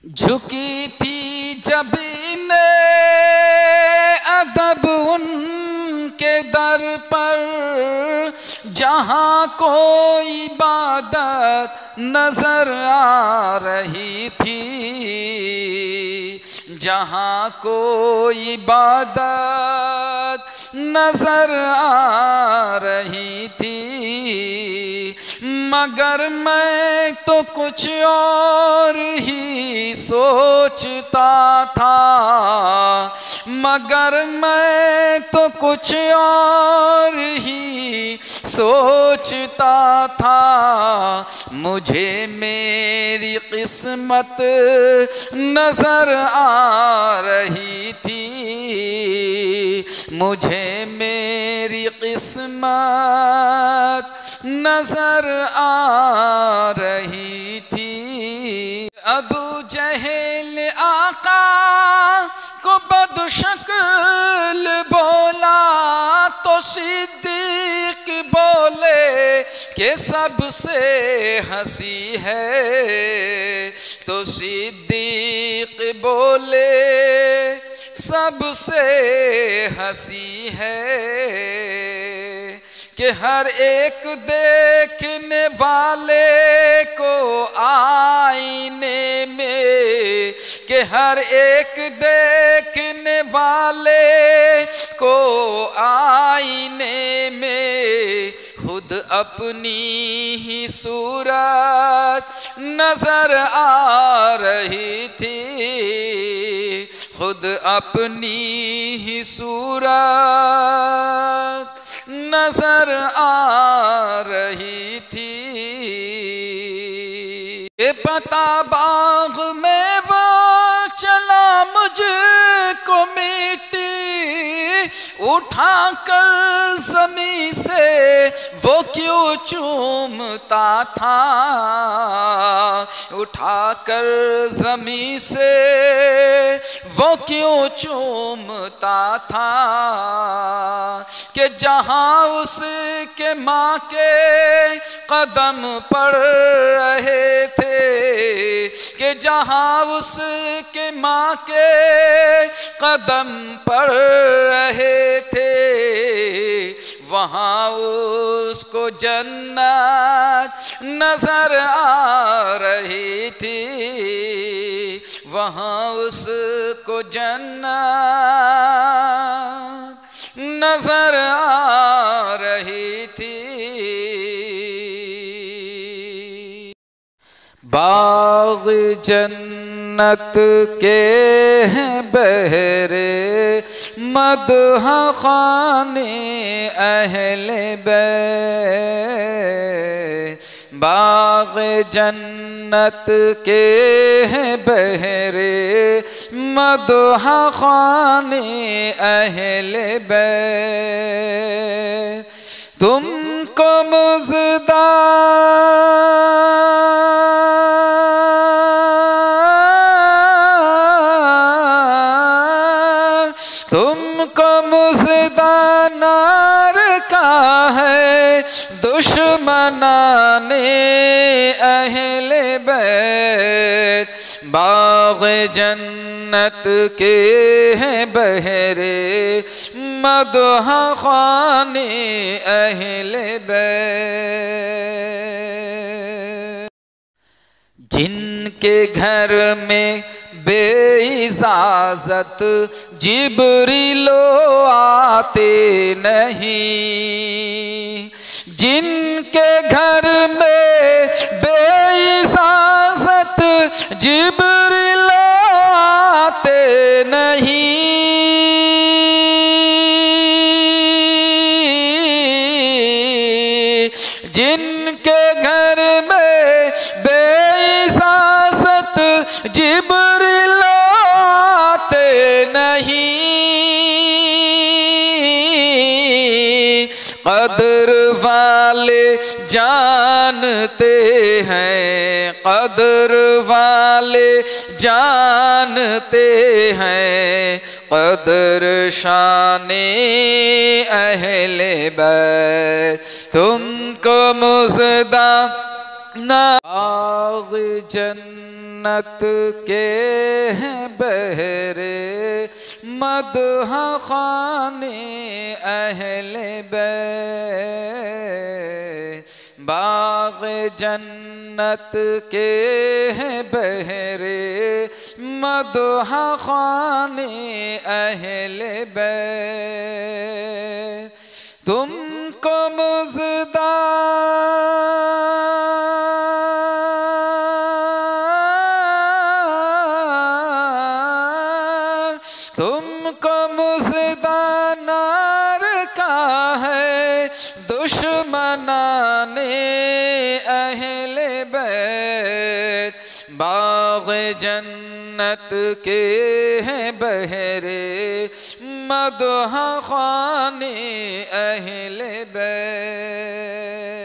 झुकी थी जबीने अदब उनके दर पर, जहाँ कोई इबादत नजर आ रही थी, जहाँ कोई इबादत नजर आ रही थी। मगर मैं तो कुछ और ही सोचता था, मगर मैं तो कुछ और ही सोचता था। मुझे मेरी किस्मत नजर आ रही थी, मुझे मेरी किस्मत नजर आ रही थी। अबू जहल आका को बदशक्ल बोला तो सिद्दीक बोले कि सबसे हंसी है, तो सिद्दीक बोले सबसे हंसी है कि हर एक देखने वाले को आईने में, कि हर एक देखने वाले को आईने में खुद अपनी ही सूरत नजर आ रही थी, खुद अपनी ही सूरत नजर आ रही थी। ये पता बाग में वो चला मुझको मिट्टी उठाकर ज़मीं से वो क्यों चूमता था, उठाकर ज़मीं से वो क्यों चूमता था। कि जहाँ उसके माँ के कदम पड़ रहे थे, कि जहाँ उसके माँ के कदम पड़ रहे थे, वहाँ उसको जन्नत नजर आ रही थी, वहाँ उसको जन्नत नजर आ रही थी। बाग जन्नत के हैं बहरे मदह खाने अहले बैत, बाग जन्नत के हैं बहरे मदह खाने अहले बैत। तुमको मुज़दा तुमको मुज़दा नार का है दुश्मनाने अहले बैत, बाग जन्नत के हैं बहरे मदह खाने अहले बैत। जिनके घर में बेइजाज़त जिब्रीलो आते नहीं, जिनके घर में बेइजाज़त जिब्रीलो आते नहीं, जिनके घर में बेइजाज़त जिब्रील आते नहीं, कदर वाले जानते हैं, कदर वाले जानते हैं, कदर शाने अहले बैत। तुमको मुज़दा ना बाग जन्नत जन्नत के हैं बहरे मदह खाने अहले बैत। बाग़ जन्नत के हैं बहरे मदह खाने अहले बैत। तुमको मुज़दानार का है दुश्मनाने अहले बैत। बाग़ जन्नत के हैं बहरे मदह खाने अहले बैत।